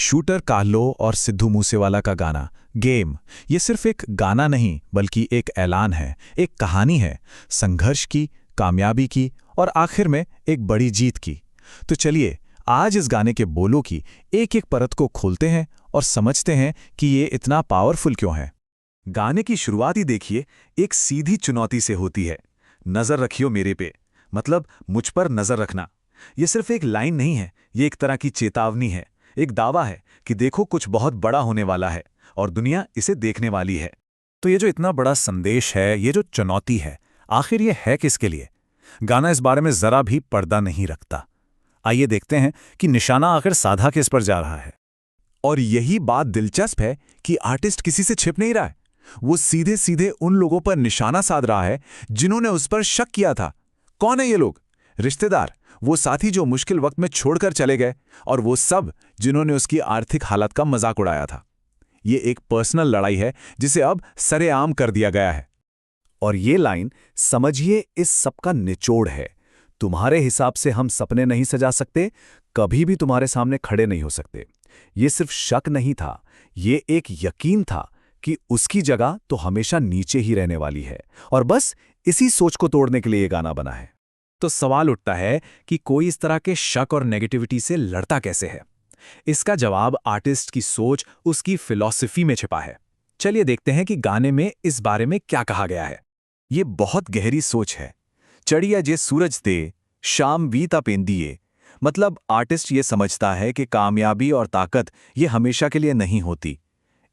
Shooter काल्हो और सिद्धू मूसेवाला का गाना गेम, ये सिर्फ एक गाना नहीं बल्कि एक ऐलान है, एक कहानी है, संघर्ष की, कामयाबी की और आखिर में एक बड़ी जीत की। तो चलिए आज इस गाने के बोलों की एक एक परत को खोलते हैं और समझते हैं कि ये इतना पावरफुल क्यों है। गाने की शुरुआत ही देखिए, एक सीधी चुनौती से होती है। नजर रखियो मेरे पे, मतलब मुझ पर नजर रखना। ये सिर्फ एक लाइन नहीं है, ये एक तरह की चेतावनी है, एक दावा है कि देखो कुछ बहुत बड़ा होने वाला है और दुनिया इसे देखने वाली है। तो ये जो इतना बड़ा संदेश है, ये जो चुनौती है, आखिर ये है किसके लिए? गाना इस बारे में जरा भी पर्दा नहीं रखता। आइए देखते हैं कि निशाना आखिर साधा किस पर जा रहा है। और यही बात दिलचस्प है कि आर्टिस्ट किसी से छिप नहीं रहा है। वो सीधे सीधे उन लोगों पर निशाना साध रहा है जिन्होंने उस पर शक किया था। कौन है ये लोग? रिश्तेदार, वो साथी जो मुश्किल वक्त में छोड़कर चले गए, और वो सब जिन्होंने उसकी आर्थिक हालत का मजाक उड़ाया था। ये एक पर्सनल लड़ाई है जिसे अब सरेआम कर दिया गया है। और ये लाइन समझिए इस सब का निचोड़ है। तुम्हारे हिसाब से हम सपने नहीं सजा सकते, कभी भी तुम्हारे सामने खड़े नहीं हो सकते। ये सिर्फ शक नहीं था, ये एक यकीन था कि उसकी जगह तो हमेशा नीचे ही रहने वाली है, और बस इसी सोच को तोड़ने के लिए ये गाना बना है। तो सवाल उठता है कि कोई इस तरह के शक और नेगेटिविटी से लड़ता कैसे है? इसका जवाब आर्टिस्ट की सोच, उसकी फिलॉसफी में छिपा है। चलिए देखते हैं कि गाने में इस बारे में क्या कहा गया है। ये बहुत गहरी सोच है। चढ़िया जे सूरज दे, शाम वीता पेंदिए। मतलब आर्टिस्ट ये समझता है कि कामयाबी और ताकत ये हमेशा के लिए नहीं होती।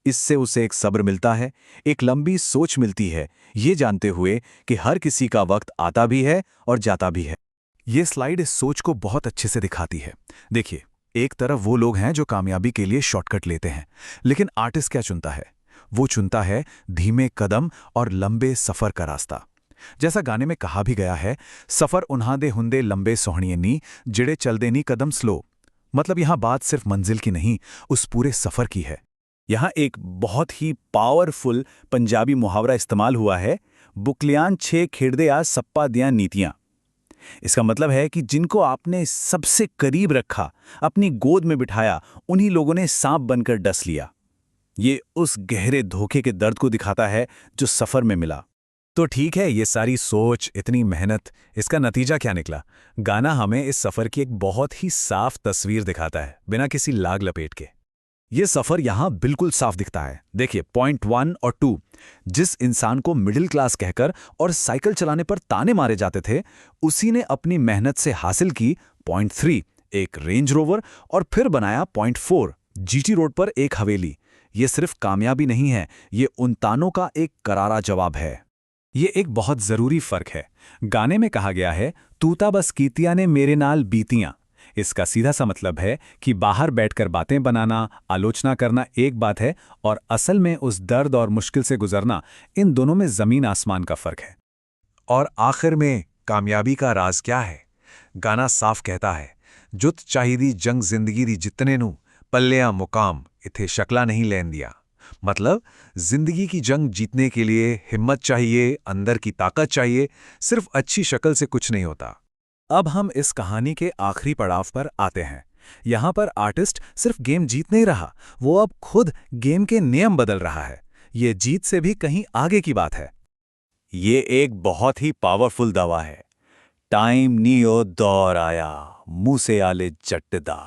इससे उसे एक सब्र मिलता है, एक लंबी सोच मिलती है, ये जानते हुए कि हर किसी का वक्त आता भी है और जाता भी है। ये स्लाइड इस सोच को बहुत अच्छे से दिखाती है। देखिए, एक तरफ वो लोग हैं जो कामयाबी के लिए शॉर्टकट लेते हैं, लेकिन आर्टिस्ट क्या चुनता है? वो चुनता है धीमे कदम और लंबे सफर का रास्ता। जैसा गाने में कहा भी गया है, सफर उन्हादे हुंदे लंबे सोहणिये नी, जिड़े चल देनी कदम स्लो। मतलब यहां बात सिर्फ मंजिल की नहीं, उस पूरे सफर की है। यहां एक बहुत ही पावरफुल पंजाबी मुहावरा इस्तेमाल हुआ है, बुकलियान छे खेड़दे आ सप्पा दियां नीतियां। इसका मतलब है कि जिनको आपने सबसे करीब रखा, अपनी गोद में बिठाया, उन्हीं लोगों ने सांप बनकर डस लिया। ये उस गहरे धोखे के दर्द को दिखाता है जो सफर में मिला। तो ठीक है, ये सारी सोच, इतनी मेहनत, इसका नतीजा क्या निकला? गाना हमें इस सफर की एक बहुत ही साफ तस्वीर दिखाता है, बिना किसी लाग लपेट के। ये सफर यहां बिल्कुल साफ दिखता है। देखिए, पॉइंट 1 और 2, जिस इंसान को मिडिल क्लास कहकर और साइकिल चलाने पर ताने मारे जाते थे, उसी ने अपनी मेहनत से हासिल की पॉइंट 3, एक रेंज रोवर, और फिर बनाया पॉइंट 4, जीटी रोड पर एक हवेली। ये सिर्फ कामयाबी नहीं है, ये उन तानों का एक करारा जवाब है। ये एक बहुत जरूरी फर्क है। गाने में कहा गया है, तूता बस कीतिया ने मेरे नाल बीतियां। इसका सीधा सा मतलब है कि बाहर बैठकर बातें बनाना, आलोचना करना एक बात है, और असल में उस दर्द और मुश्किल से गुजरना, इन दोनों में जमीन आसमान का फर्क है। और आखिर में कामयाबी का राज क्या है? गाना साफ कहता है, जुत चाहिदी जंग जिंदगी दी जितने नू, पल्लियां मुकाम इथे शक्ला नहीं लेन दिया। मतलब जिंदगी की जंग जीतने के लिए हिम्मत चाहिए, अंदर की ताकत चाहिए, सिर्फ अच्छी शक्ल से कुछ नहीं होता। अब हम इस कहानी के आखिरी पड़ाव पर आते हैं। यहां पर आर्टिस्ट सिर्फ गेम जीत नहीं रहा, वो अब खुद गेम के नियम बदल रहा है। ये जीत से भी कहीं आगे की बात है। ये एक बहुत ही पावरफुल दावा है। टाइम नियो दौर आया, मूसे आले जट्टदा।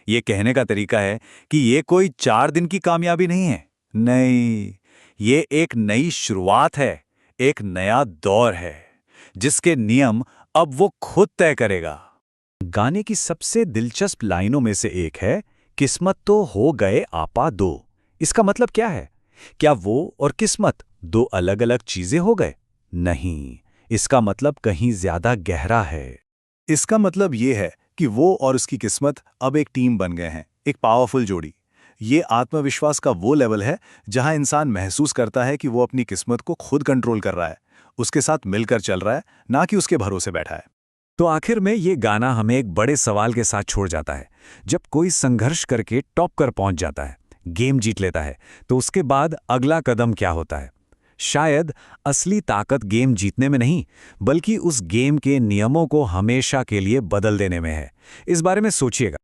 ये कहने का तरीका है कि ये कोई 4 दिन की कामयाबी नहीं है। नहीं, ये एक नई शुरुआत है, एक नया दौर है, जिसके नियम अब वो खुद तय करेगा। गाने की सबसे दिलचस्प लाइनों में से एक है, किस्मत तो हो गए आपा दो। इसका मतलब क्या है? क्या वो और किस्मत दो अलग अलग चीजें हो गए? नहीं, इसका मतलब कहीं ज्यादा गहरा है। इसका मतलब ये है कि वो और उसकी किस्मत अब एक टीम बन गए हैं, एक पावरफुल जोड़ी। ये आत्मविश्वास का वो लेवल है जहां इंसान महसूस करता है कि वो अपनी किस्मत को खुद कंट्रोल कर रहा है, उसके साथ मिलकर चल रहा है, ना कि उसके भरोसे बैठा है। तो आखिर में ये गाना हमें एक बड़े सवाल के साथ छोड़ जाता है। जब कोई संघर्ष करके टॉप कर पहुंच जाता है, गेम जीत लेता है, तो उसके बाद अगला कदम क्या होता है? शायद असली ताकत गेम जीतने में नहीं, बल्कि उस गेम के नियमों को हमेशा के लिए बदल देने में है। इस बारे में सोचिएगा।